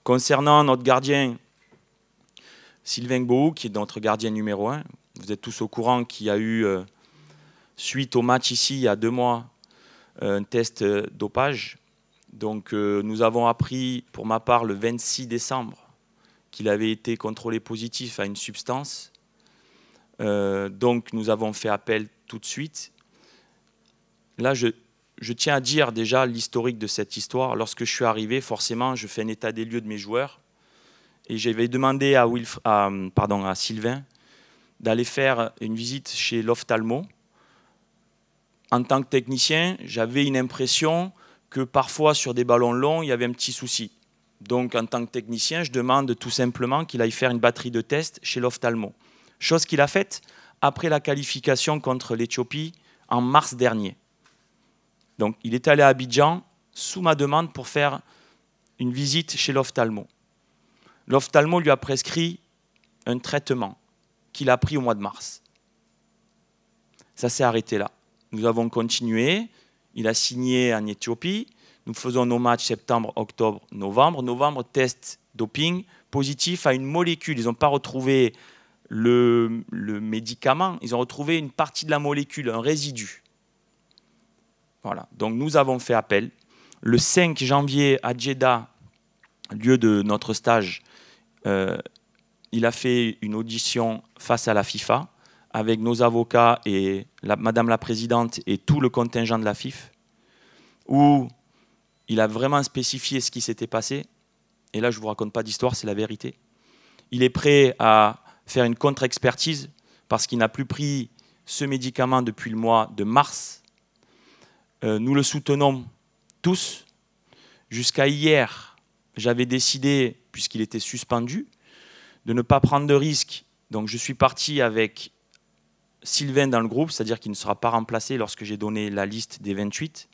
Concernant notre gardien, Sylvain Gbowou, qui est notre gardien numéro 1, vous êtes tous au courant qu'il y a eu, suite au match ici, il y a 2 mois, un test dopage. Donc nous avons appris, pour ma part, le 26 décembre, qu'il avait été contrôlé positif à une substance. Donc nous avons fait appel tout de suite. Là, je tiens à dire déjà l'historique de cette histoire. Lorsque je suis arrivé, forcément, je fais un état des lieux de mes joueurs. Et j'avais demandé à Sylvain d'aller faire une visite chez l'ophtalmo. En tant que technicien, j'avais une impression que parfois sur des ballons longs, il y avait un petit souci. Donc en tant que technicien, je demande tout simplement qu'il aille faire une batterie de tests chez l'ophtalmo. Chose qu'il a faite après la qualification contre l'Éthiopie en mars dernier. Donc il est allé à Abidjan sous ma demande pour faire une visite chez l'ophtalmo. L'ophtalmo lui a prescrit un traitement qu'il a pris au mois de mars. Ça s'est arrêté là. Nous avons continué. Il a signé en Éthiopie. Nous faisons nos matchs septembre, octobre, novembre. Novembre, test doping positif à une molécule. Ils n'ont pas retrouvé le médicament. Ils ont retrouvé une partie de la molécule, un résidu. Voilà. Donc nous avons fait appel. Le 5 janvier à Djeddah, lieu de notre stage, il a fait une audition face à la FIFA avec nos avocats et Madame la Présidente et tout le contingent de la FIF, où il a vraiment spécifié ce qui s'était passé. Et là, je ne vous raconte pas d'histoire, c'est la vérité. Il est prêt à faire une contre-expertise parce qu'il n'a plus pris ce médicament depuis le mois de mars. Nous le soutenons tous. Jusqu'à hier, j'avais décidé, puisqu'il était suspendu, de ne pas prendre de risques. Donc je suis parti avec Sylvain dans le groupe, c'est-à-dire qu'il ne sera pas remplacé lorsque j'ai donné la liste des 28.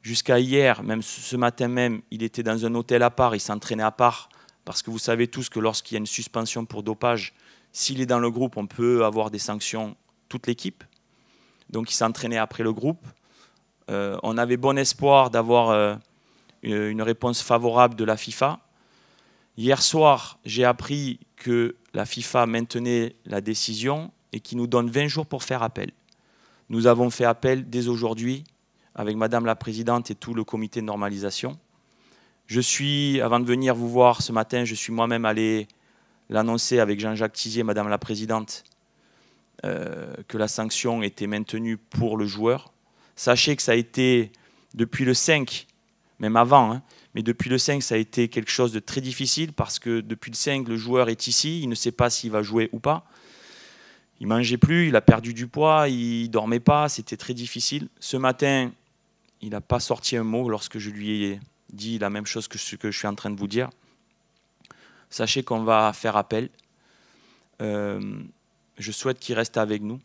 Jusqu'à hier, même ce matin même, il était dans un hôtel à part, il s'entraînait à part, parce que vous savez tous que lorsqu'il y a une suspension pour dopage, s'il est dans le groupe, on peut avoir des sanctions, toute l'équipe. Donc il s'entraînait après le groupe. On avait bon espoir d'avoir une réponse favorable de la FIFA. Hier soir, j'ai appris que la FIFA maintenait la décision et qu'il nous donne 20 jours pour faire appel. Nous avons fait appel dès aujourd'hui avec Madame la Présidente et tout le comité de normalisation. Avant de venir vous voir ce matin, je suis moi-même allé l'annoncer avec Jean-Jacques Tizier, Madame la Présidente, que la sanction était maintenue pour le joueur. Sachez que ça a été, depuis le 5, même avant, hein, mais depuis le 5, ça a été quelque chose de très difficile parce que depuis le 5, le joueur est ici, il ne sait pas s'il va jouer ou pas. Il ne mangeait plus, il a perdu du poids, il ne dormait pas, c'était très difficile. Ce matin, il n'a pas sorti un mot lorsque je lui ai dit la même chose que ce que je suis en train de vous dire. Sachez qu'on va faire appel. Je souhaite qu'il reste avec nous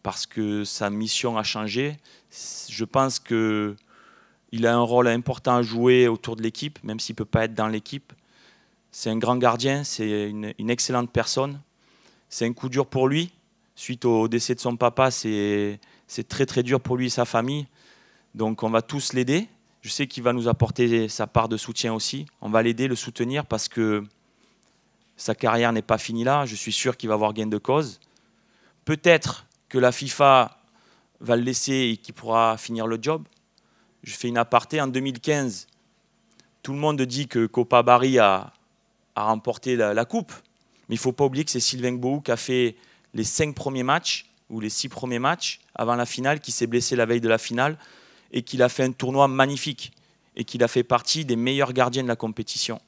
parce que sa mission a changé. Je pense qu'il a un rôle important à jouer autour de l'équipe, même s'il ne peut pas être dans l'équipe. C'est un grand gardien, c'est une excellente personne. C'est un coup dur pour lui. Suite au décès de son papa, c'est très très dur pour lui et sa famille. Donc on va tous l'aider. Je sais qu'il va nous apporter sa part de soutien aussi. On va l'aider, le soutenir parce que sa carrière n'est pas finie là. Je suis sûr qu'il va avoir gain de cause. Peut-être que la FIFA va le laisser et qu'il pourra finir le job. Je fais une aparté. En 2015, tout le monde dit que Copa Barry a remporté la coupe. Mais il ne faut pas oublier que c'est Sylvain Gbowou qui a fait les 5 premiers matchs ou les 6 premiers matchs avant la finale, qui s'est blessé la veille de la finale et qu'il a fait un tournoi magnifique et qu'il a fait partie des meilleurs gardiens de la compétition.